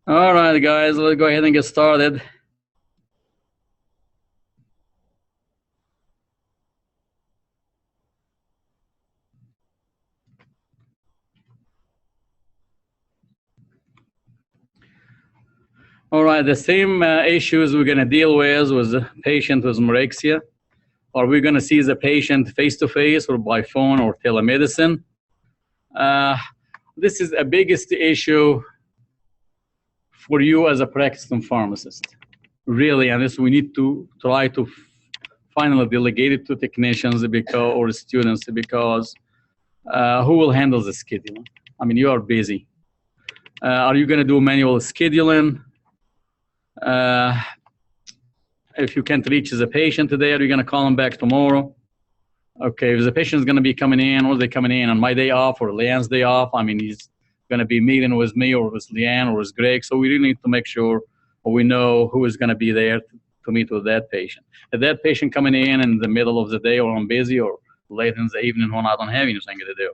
All right, guys, let's go ahead and get started. All right, the same issues we're going to deal with the patient with Morexia. Are we going to see the patient face-to-face or by phone or telemedicine? This is a biggest issue for you as a practicing pharmacist, really, and this we need to try to finally delegate it to technicians or students because who will handle the scheduling? I mean, you are busy. Are you going to do manual scheduling? If you can't reach the patient today, are you going to call him back tomorrow? Okay, if the patient is going to be coming in, or they're coming in on my day off or Leanne's day off, I mean, he's going to be meeting with me or with Leanne or with Greg. So we really need to make sure we know who is going to be there to meet with that patient. If that patient coming in the middle of the day or I'm busy or late in the evening when I don't have anything to do.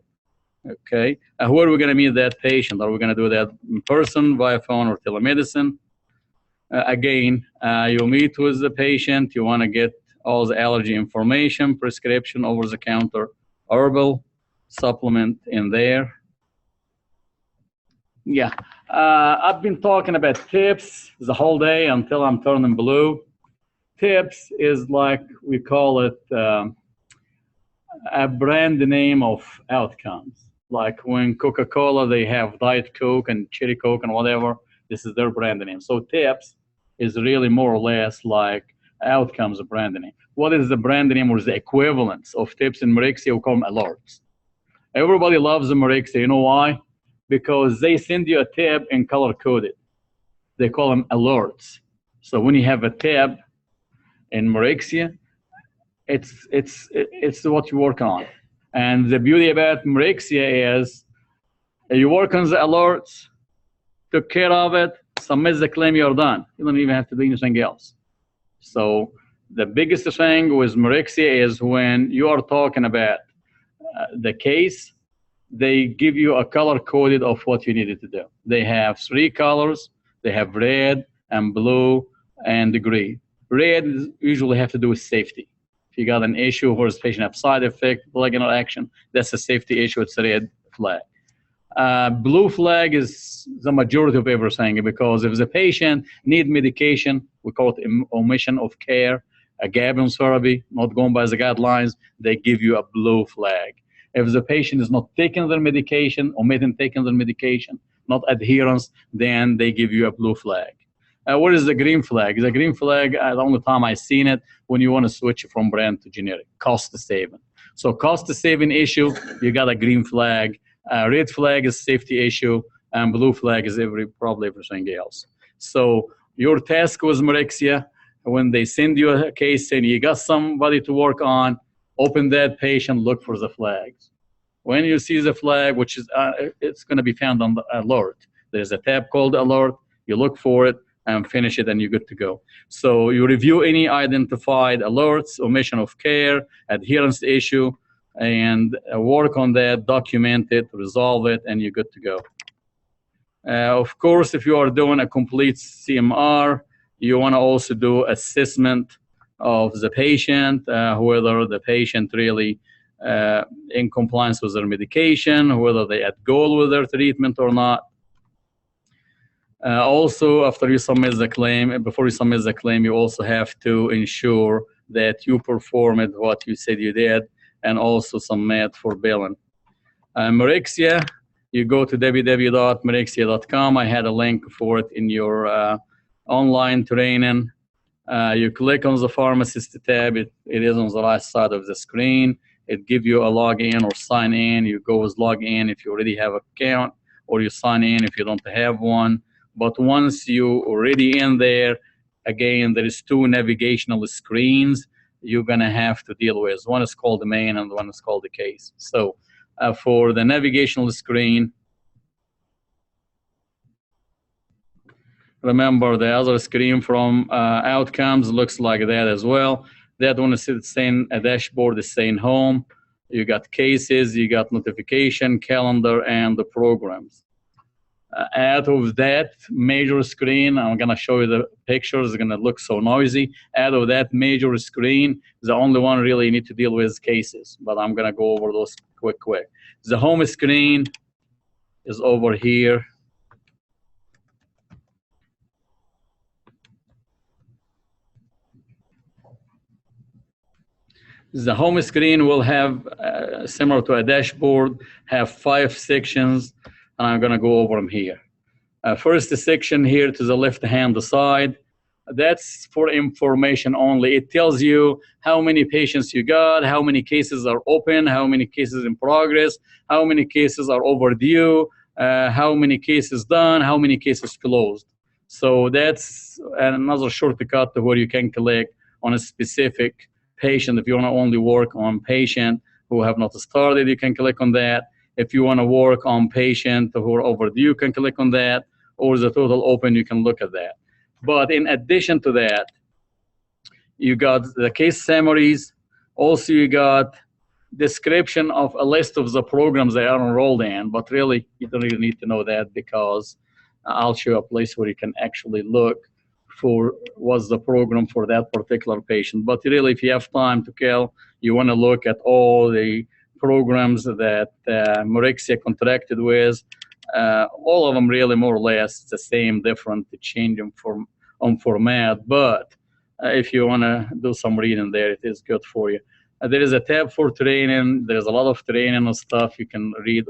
Okay, where are we going to meet that patient? Are we going to do that in person, via phone, or telemedicine? Again, you meet with the patient. You want to get all the allergy information, prescription, over-the-counter herbal supplement in there. Yeah, I've been talking about tips the whole day until I'm turning blue. Tips is like we call it a brand name of outcomes. Like when Coca-Cola, they have Diet Coke and Cherry Coke and whatever. This is their brand name. So tips is really more or less like outcomes of brand name. What is the brand name or the equivalence of tips in Morexia? We call them alerts. Everybody loves the Morexia. You know why? Because they send you a tip in color coded. They call them alerts. So when you have a tip in Morexia, it's what you work on. And the beauty about Morexia is you work on the alerts, took care of it, submit the claim, you're done. You don't even have to do anything else. So the biggest thing with Morexia is when you are talking about the case, they give you a color coded of what you needed to do. They have 3 colors. They have red and blue and green. Red usually have to do with safety. If you got an issue where the patient have side effect, blood interaction, that's a safety issue. It's a red flag. Blue flag is the majority of everything because if the patient need medication, we call it omission of care, a gap in therapy, not going by the guidelines, they give you a blue flag. If the patient is not taking their medication, omitting taking their medication, not adherence, then they give you a blue flag. What is the green flag? The green flag, the only time I've seen it, when you want to switch from brand to generic, cost saving. So cost saving issue, you got a green flag. Red flag is safety issue, and blue flag is probably everything else. So your task with Morexia, when they send you a case saying you got somebody to work on, open that patient, look for the flags. When you see the flag, which is it's going to be found on the alert. There's a tab called alert. You look for it and finish it, and you're good to go. So you review any identified alerts, omission of care, adherence issue, and work on that, document it, resolve it, and you're good to go. Of course, if you are doing a complete CMR, you want to also do assessment of the patient, whether the patient really in compliance with their medication, whether they at goal with their treatment or not. Also, after you submit the claim, before you submit the claim, you also have to ensure that you performed what you said you did, and also submit for billing. Morexia, you go to www.morexia.com. I had a link for it in your online training. You click on the pharmacist tab. It is on the right side of the screen. It gives you a login or sign in. You go with login if you already have an account, or you sign in if you don't have one. But once you already in there, again, there is 2 navigational screens you're going to have to deal with. One is called the main and one is called the case. So for the navigational screen, remember the other screen from outcomes looks like that as well. That one is saying a dashboard is saying home. You got cases, you got notification, calendar, and the programs. Out of that major screen, I'm going to show you the pictures. It's going to look so noisy. Out of that major screen, the only one really you need to deal with is cases, but I'm going to go over those quick. The home screen is over here. The home screen will have, similar to a dashboard, have 5 sections, and I'm going to go over them here. First section here to the left-hand side, that's for information only. It tells you how many patients you got, how many cases are open, how many cases in progress, how many cases are overdue, how many cases done, how many cases closed. So that's another shortcut to where you can click on a specific patient. If you want to only work on patient who have not started, you can click on that. If you want to work on patient who are overdue, you can click on that, or the total open, you can look at that. But in addition to that, you got the case summaries. Also, you got description of a list of the programs they are enrolled in, but really, you don't really need to know that because I'll show you a place where you can actually look for what's the program for that particular patient. But really, if you have time to kill, you want to look at all the programs that Mauryxia contracted with. All of them really more or less the same, different, to change them on format. But if you want to do some reading there, it is good for you. There is a tab for training. There's a lot of training and stuff you can read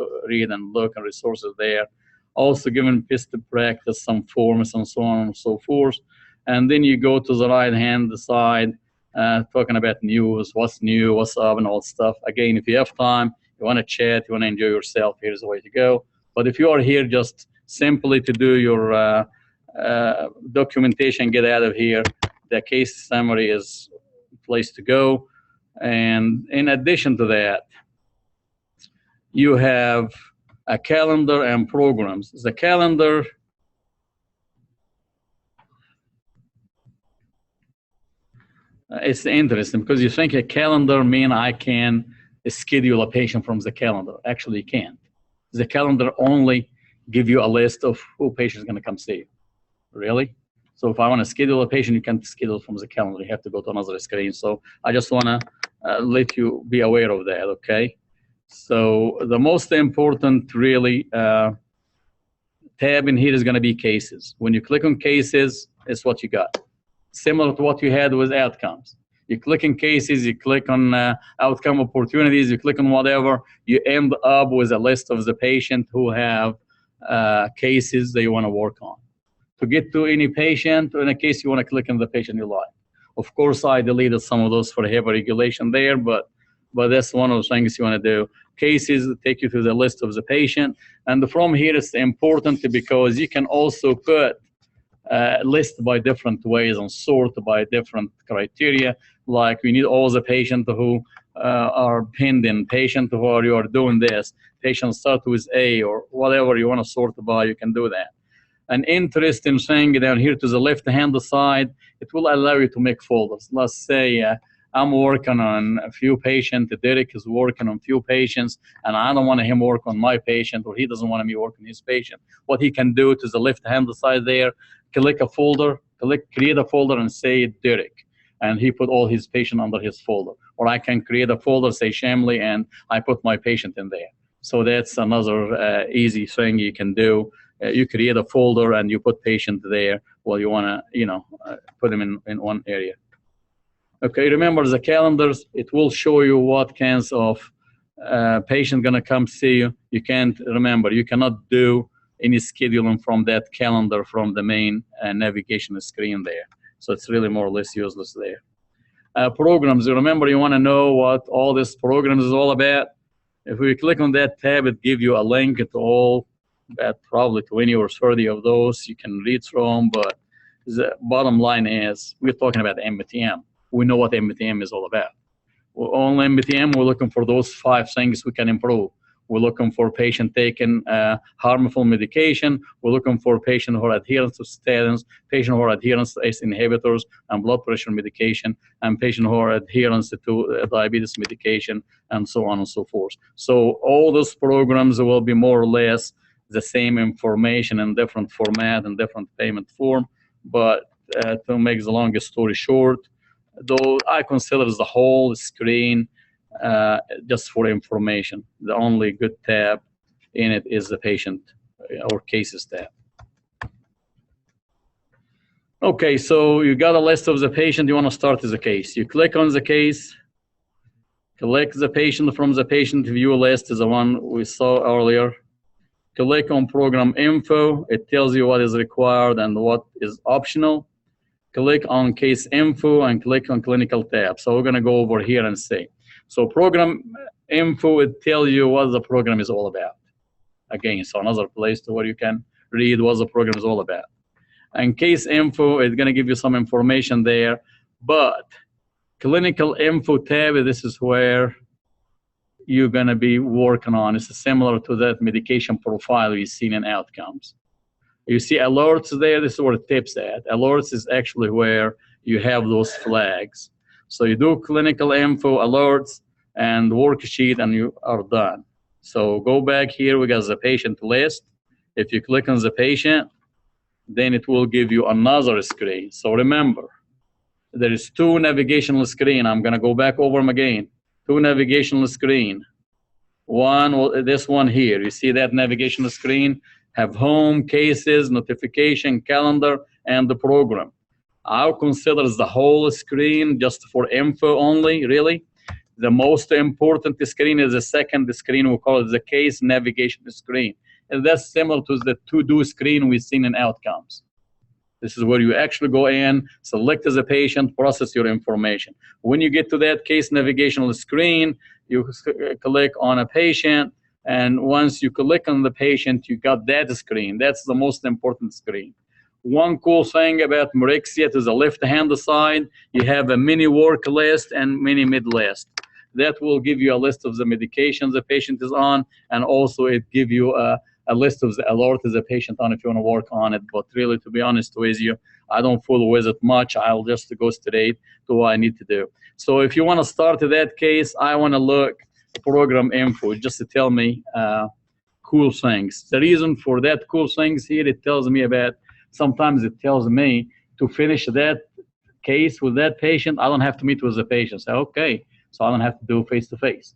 and look and resources there. Also given best practice, some forms and so on and so forth. And then you go to the right-hand side, talking about news, what's new, what's up, and all stuff. Again, if you have time, you want to chat, you want to enjoy yourself, here's the way to go. But if you are here just simply to do your documentation, get out of here, the case summary is the place to go. And in addition to that, you have a calendar and programs. The calendar, it's interesting because you think a calendar means I can schedule a patient from the calendar. Actually, you can't. The calendar only give you a list of who patient is going to come see you. Really? So if I want to schedule a patient, you can't schedule from the calendar. You have to go to another screen. So I just want to let you be aware of that, okay? So the most important really tab in here is going to be cases. When you click on cases, it's what you got. Similar to what you had with outcomes. You click on cases, you click on outcome opportunities, you click on whatever, you end up with a list of the patient who have cases that you want to work on. To get to any patient, or in a case you want to click on the patient you like. Of course, I deleted some of those for heavy regulation there, but that's one of the things you want to do. Cases take you to the list of the patient. And from here, it's important because you can also put list by different ways and sort by different criteria. Like we need all the patients who are pending, patient who you are doing this, patients start with A or whatever you want to sort by, you can do that. An interesting thing down here to the left-hand side, it will allow you to make folders. Let's say I'm working on a few patients, Derek is working on a few patients, and I don't want him work on my patient, or he doesn't want me work on his patient. What he can do to the left-hand side there, click a folder, create a folder and say Derek, and he put all his patient under his folder. Or I can create a folder, say Shamli, and I put my patient in there. So that's another easy thing you can do. You create a folder and you put patient there while you want to, put them in one area. Okay, remember the calendars, it will show you what kinds of patient gonna come see you. You can't, remember, you cannot do any scheduling from that calendar from the main navigation screen there. So it's really more or less useless there. Programs, remember you wanna know what all this programs is all about. If we click on that tab, it gives you a link to all, about probably 20 or 30 of those you can read from, but the bottom line is we're talking about MBTM. We know what MBTM is all about. On MBTM, we're looking for those 5 things we can improve. We're looking for patient taking harmful medication. We're looking for patient who are adherent to statins, patient who are adherent to ACE inhibitors and blood pressure medication, and patient who are adherent to diabetes medication, and so on and so forth. So all those programs will be more or less the same information in different format and different payment form. But to make the longest story short, though I consider the whole screen just for information. The only good tab in it is the patient or cases tab. Okay, so you got a list of the patient. You want to start with the case. You click on the case, click the patient from the patient view list is the one we saw earlier. Click on program info. It tells you what is required and what is optional. Click on case info and click on clinical tab. So we're going to go over here and see. So program info, it tells you what the program is all about. Again, so another place to where you can read what the program is all about. And case info is going to give you some information there, but clinical info tab, this is where you're going to be working on. It's similar to that medication profile you've seen in outcomes. You see alerts there, this is where it tips at. Alerts is actually where you have those flags. So you do clinical info, alerts, and worksheet, and you are done. So go back here, we got the patient list. If you click on the patient, then it will give you another screen. So remember, there is two navigational screen. I'm gonna go back over them again. Two navigational screen. One, this one here, you see that navigational screen? Have home, cases, notification, calendar, and the program. I'll consider the whole screen just for info only, really. The most important screen is the second screen, we call it the case navigation screen. And that's similar to the to-do screen we've seen in outcomes. This is where you actually go in, select as a patient, process your information. When you get to that case navigational screen, you click on a patient, and once you click on the patient, you got that screen. That's the most important screen. One cool thing about Myrexia, to the left-hand side, you have a mini work list and mini mid list. That will give you a list of the medications the patient is on, and also it give you a list of the alert the patient on if you want to work on it. But really, to be honest with you, I don't fool with it much. I'll just go straight to what I need to do. So if you want to start that case, I want to look program info just to tell me cool things. The reason for that cool things here, it tells me about, sometimes it tells me to finish that case with that patient, I don't have to meet with the patient. Say, okay, so I don't have to do face-to-face.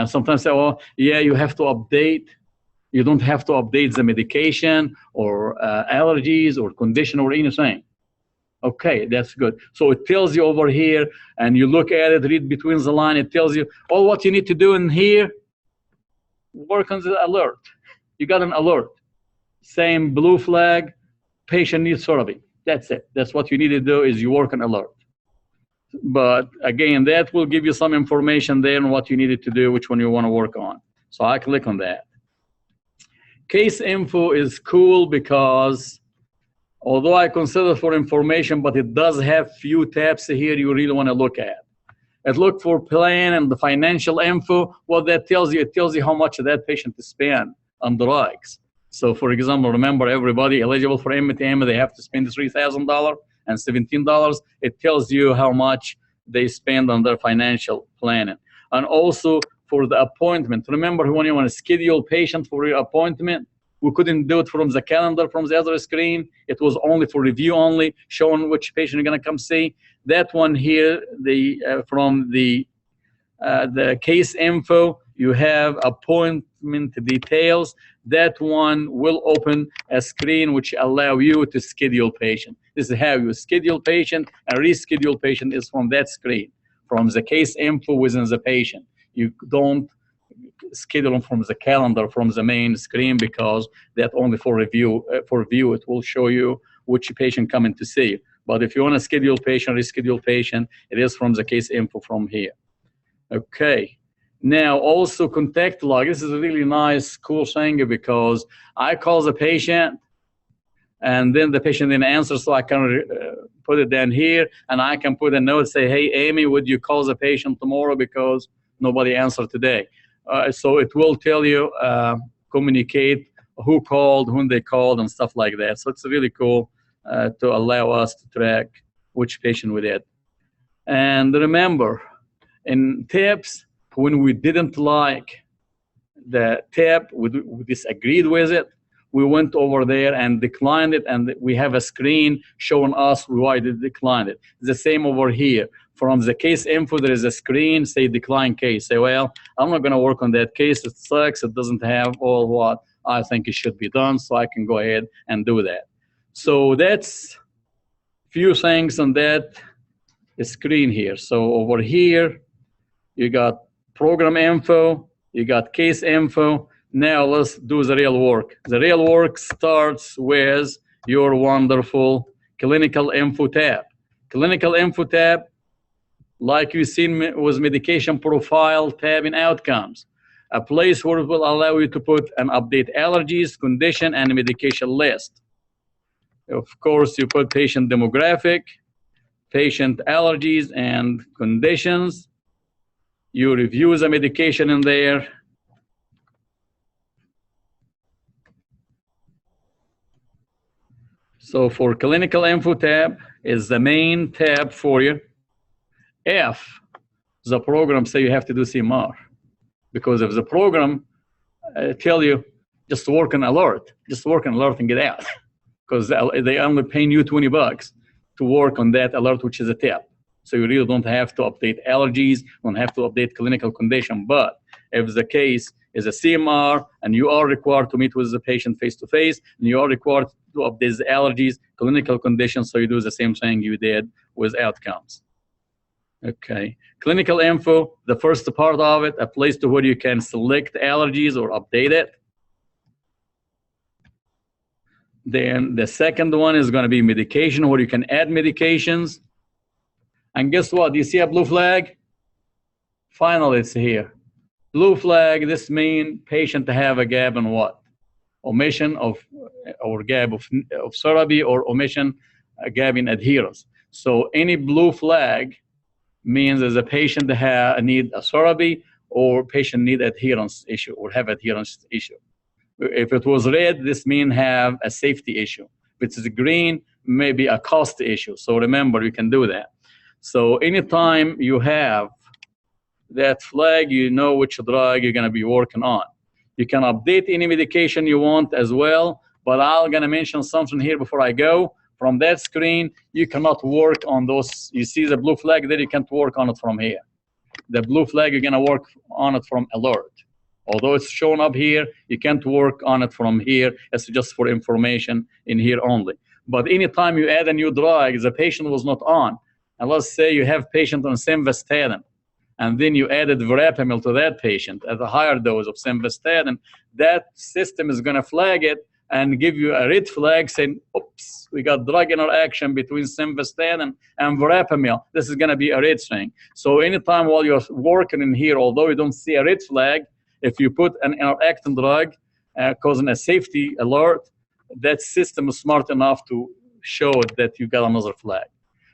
Sometimes say, oh, yeah, you have to update. You don't have to update the medication or allergies or condition or anything. Okay, that's good. So it tells you over here, and you look at it, read between the line, it tells you all what you need to do in here, work on the alert. You got an alert. Same blue flag, patient needs therapy. That's it. That's what you need to do is you work on alert. But again, that will give you some information there on what you needed to do, which one you want to work on. So I click on that. Case info is cool because although I consider for information, but it does have few tabs here you really want to look at. It look for plan and the financial info. What that tells you, it tells you how much that patient spent on drugs. So for example, remember everybody eligible for MTM, they have to spend $3,000 and $17. It tells you how much they spend on their financial planning. And also for the appointment. Remember when you want to schedule patient for your appointment, we couldn't do it from the calendar, from the other screen. It was only for review only, showing which patient you're gonna come see. That one here, from the case info, you have appointment details. That one will open a screen which allow you to schedule patient. This is how you schedule patient, and reschedule patient is from that screen, from the case info within the patient. You don't schedule them from the calendar, from the main screen, because that only for review. For view, it will show you which patient coming to see. But if you want to schedule patient, reschedule patient, it is from the case info from here. Okay. Now also contact log. This is a really nice, cool thing because I call the patient, and then the patient didn't answer, so I can put it down here, and I can put a note, say, hey, Amy, would you call the patient tomorrow because nobody answered today? So it will tell you, communicate who called, when they called, and stuff like that. So it's really cool to allow us to track which patient we did. And remember, in tips, when we didn't like the tip, we disagreed with it, we went over there and declined it, and we have a screen showing us why they declined it. The same over here. From the case info, there is a screen, say decline case. Say, well, I'm not going to work on that case. It sucks. It doesn't have all what I think it should be done, so I can go ahead and do that. So that's few things on that screen here. So over here, you got program info, you got case info. Now let's do the real work. The real work starts with your wonderful clinical info tab. Clinical info tab, like you've seen with medication profile tab in outcomes, a place where it will allow you to put and update allergies, condition, and medication list. Of course, you put patient demographic, patient allergies and conditions. You review the medication in there. So for clinical info tab is the main tab for you. If the program say you have to do CMR, because if the program tell you just work on alert, just work on alert and get out, because they only paying you $20 to work on that alert, which is a tip. So you really don't have to update allergies, don't have to update clinical condition. But if the case is a CMR and you are required to meet with the patient face-to-face, and you are required to update the allergies, clinical conditions, so you do the same thing you did with outcomes. Okay, clinical info, the first part of it, a place to where you can select allergies or update it. Then the second one is going to be medication, where you can add medications. And guess what? Do you see a blue flag? Finally, it's here. Blue flag, this means patient to have a gap in what? Omission of, or gap of therapy, or omission, a gap in adherence. So any blue flag means there's a patient that need a therapy, or patient need adherence issue, or have adherence issue. If it was red, this means have a safety issue. If it's green, maybe a cost issue. So remember, you can do that. So anytime you have that flag, you know which drug you're going to be working on. You can update any medication you want as well, but I'm going to mention something here before I go. From that screen, you cannot work on those. You see the blue flag there, you can't work on it from here. The blue flag, you're going to work on it from alert. Although it's shown up here, you can't work on it from here. It's just for information in here only. But anytime you add a new drug, the patient was not on, and let's say you have patient on simvastatin, and then you added verapamil to that patient at a higher dose of simvastatin, that system is going to flag it and give you a red flag saying, oops, we got drug interaction between simvastatin and verapamil. This is going to be a red thing. So anytime while you're working in here, although you don't see a red flag, if you put an interacting drug causing a safety alert, that system is smart enough to show that you got another flag.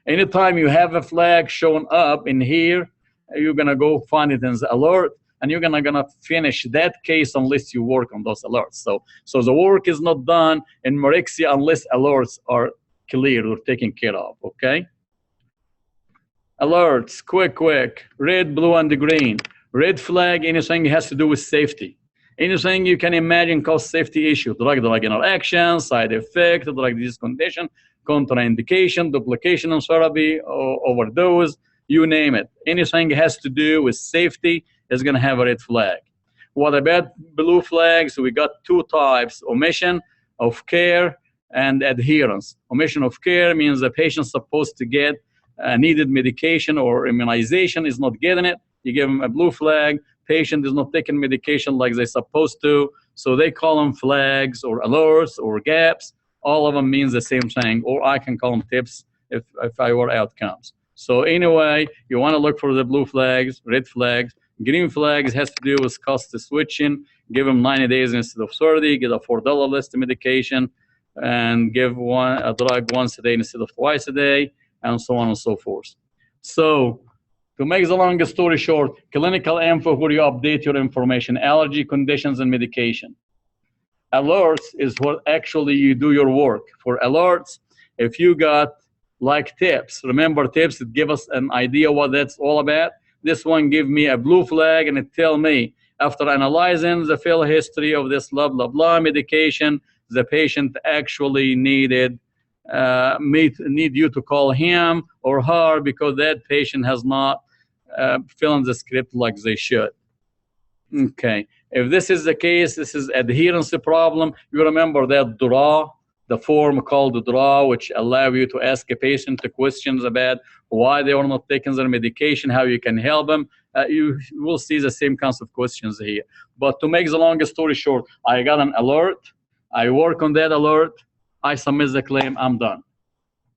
Anytime you have a flag showing up in here, you're going to go find it in the alert, and you're gonna finish that case unless you work on those alerts. So the work is not done in Myrexia unless alerts are cleared or taken care of, okay? Alerts, quick, red, blue, and green. Red flag, anything has to do with safety. Anything you can imagine cause safety issue, drug-drug interaction, side effect, drug disease condition, contraindication, duplication in therapy, or overdose, you name it. Anything has to do with safety is going to have a red flag. What about blue flags? We got two types: omission of care and adherence. Omission of care means the patient's supposed to get needed medication or immunization, is not getting it. You give them a blue flag. Patient is not taking medication like they're supposed to, so they call them flags or alerts or gaps. All of them means the same thing, or I can call them tips if I were outcomes. So anyway, you want to look for the blue flags, red flags. Green flags has to do with cost switching. Give them 90 days instead of 30. Get a $4 list of medication, and give a drug once a day instead of twice a day, and so on and so forth. So to make the long story short, clinical info where you update your information, allergy, conditions, and medication. Alerts is what actually you do your work. For alerts, if you got like tips, remember tips that give us an idea what that's all about. This one give me a blue flag, and it tell me, after analyzing the fill history of this blah, blah, blah medication, the patient actually need you to call him or her because that patient has not filled the script like they should. Okay, if this is the case, this is adherence problem. You remember that draw, the form called the draw, which allow you to ask a patient questions about why they are not taking their medication, how you can help them. You will see the same kinds of questions here. But to make the long story short, I got an alert, I work on that alert, I submit the claim, I'm done.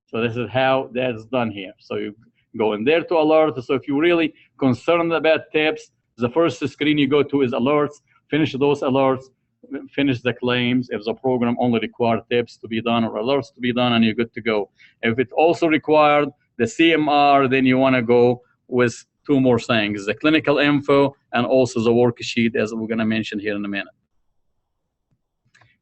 So this is how that's done here. So you go in there to alert. So if you're really concerned about tips, the first screen you go to is alerts, finish those alerts, finish the claims. If the program only required tips to be done or alerts to be done, and you're good to go. If it also required the CMR, then you want to go with two more things, the clinical info and also the worksheet, as we're going to mention here in a minute.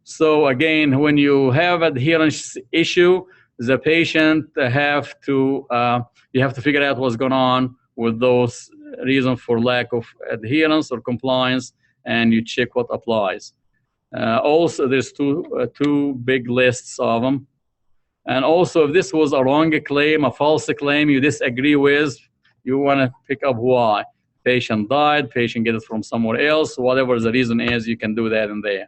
So again, when you have adherence issue, the patient you have to figure out what's going on with those reasons for lack of adherence or compliance, and you check what applies. Also, there's two big lists of them. And also, if this was a wrong claim, a false claim you disagree with, you want to pick up why. Patient died, patient get it from somewhere else, whatever the reason is, you can do that in there.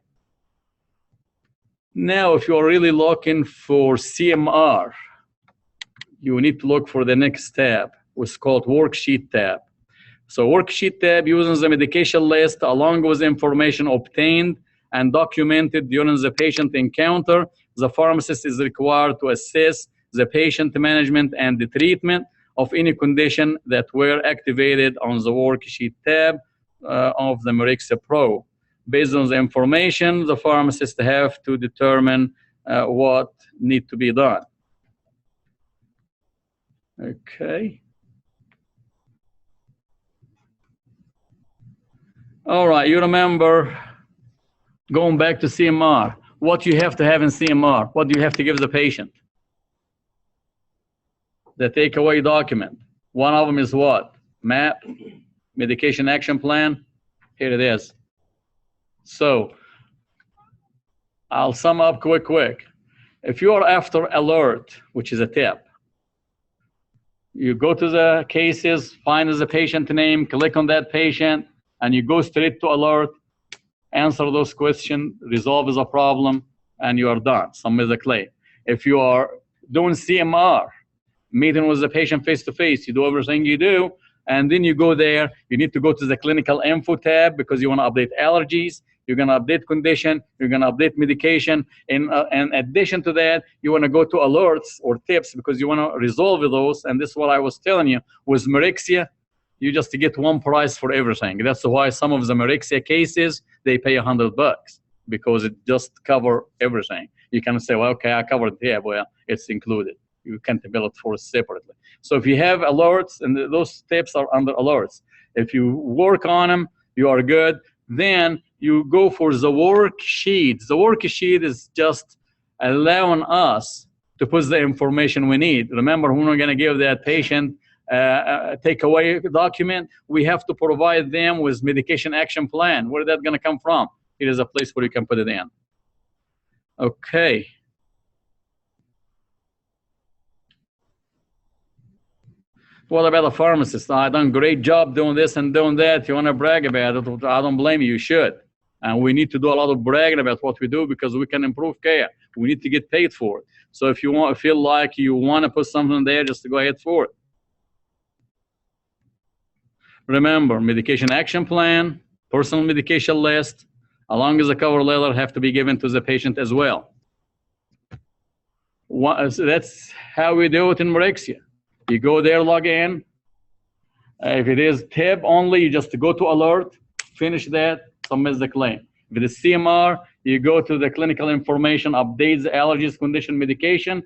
Now, if you're really looking for CMR, you need to look for the next tab, which is called Worksheet tab. So Worksheet tab uses the medication list along with information obtained and documented during the patient encounter. The pharmacist is required to assess the patient management and the treatment of any condition that were activated on the Worksheet tab of the Myrexia Pro. Based on the information, the pharmacist have to determine what need to be done. Okay. All right, you remember going back to CMR, what you have to have in CMR, what do you have to give the patient? The takeaway document. One of them is what? MAP, medication action plan. Here it is. So I'll sum up quick. If you are after alert, which is a tip, you go to the cases, find the patient name, click on that patient, and you go straight to alert, answer those questions, resolve the problem, and you are done. Submit the claim. If you are doing CMR, meeting with the patient face-to-face, you do everything you do, and then you go there, you need to go to the clinical info tab because you want to update allergies, you're going to update condition, you're going to update medication. In addition to that, you want to go to alerts or tips because you want to resolve those. And this is what I was telling you. With Myrexia, you just get one price for everything. That's why some of the Myrexia cases, they pay $100 because it just covers everything. You can say, well, okay, I covered it. Yeah, well, it's included. You can't bill it for separately. So if you have alerts, and those tips are under alerts, if you work on them, you are good. Then you go for the worksheet. The worksheet is just allowing us to put the information we need. Remember, when we're going to give that patient a takeaway document, we have to provide them with medication action plan. Where is that going to come from? It is a place where you can put it in. Okay. What about a pharmacist? I done a great job doing this and doing that. You want to brag about it? I don't blame you. You should. And we need to do a lot of bragging about what we do because we can improve care. We need to get paid for it. So if you feel like you want to put something there, just to go ahead for it. Remember, medication action plan, personal medication list, along with the cover letter, have to be given to the patient as well. So that's how we do it in Myrexia. You go there, log in. If it is TIB only, you just go to alert, finish that, submit the claim. If it is CMR, you go to the clinical information, update the allergies, condition, medication,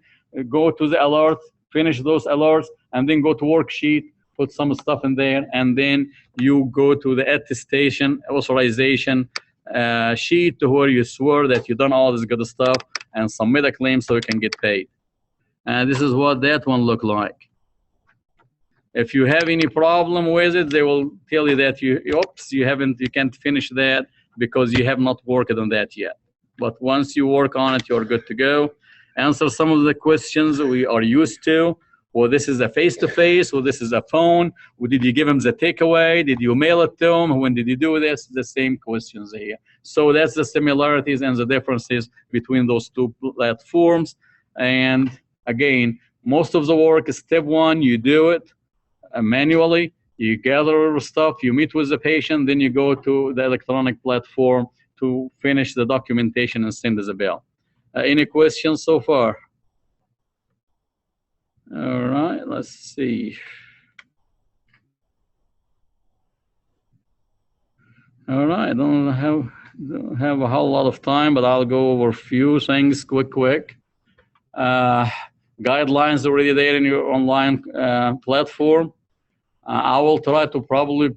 go to the alert, finish those alerts, and then go to worksheet, put some stuff in there, and then you go to the attestation, authorization sheet to where you swear that you've done all this good stuff and submit a claim so you can get paid. And this is what that one looked like. If you have any problem with it, they will tell you that you can't finish that because you have not worked on that yet. But once you work on it, you're good to go. Answer some of the questions we are used to. Well, this is a face-to-face, or this is a phone. Or did you give them the takeaway? Did you mail it to them? When did you do this? The same questions here. So that's the similarities and the differences between those two platforms. And again, most of the work is step one. You do it manually. You gather stuff. You meet with the patient. Then you go to the electronic platform to finish the documentation and send the bill. Any questions so far? All right, let's see. All right, I don't have a whole lot of time, but I'll go over a few things quick. Guidelines already there in your online platform. I will try to probably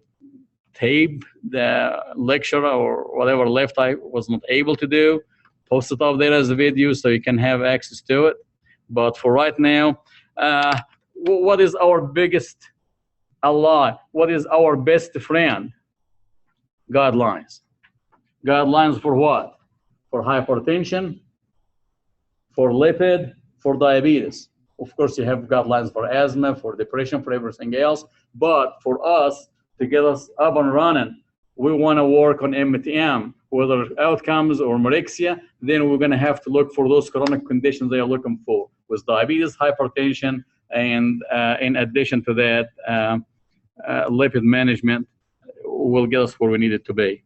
tape the lecture or whatever left I was not able to do, post it up there as a video so you can have access to it. But for right now, what is our biggest ally? What is our best friend? Guidelines. Guidelines for what? For hypertension, for lipid, for diabetes. Of course, you have guidelines for asthma, for depression, for everything else. But for us, to get us up and running, we want to work on MTM, whether outcomes or Mirexia. Then we're going to have to look for those chronic conditions they are looking for, with diabetes, hypertension, and in addition to that, lipid management will get us where we need it to be.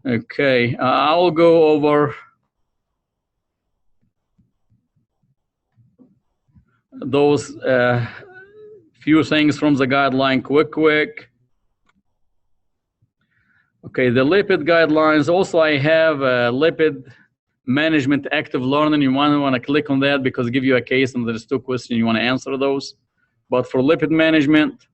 Okay, I'll go over those few things from the guideline quick. Okay, the lipid guidelines. Also, I have lipid management active learning. You want to click on that because it gives you a case and there's 2 questions. You want to answer those. But for lipid management,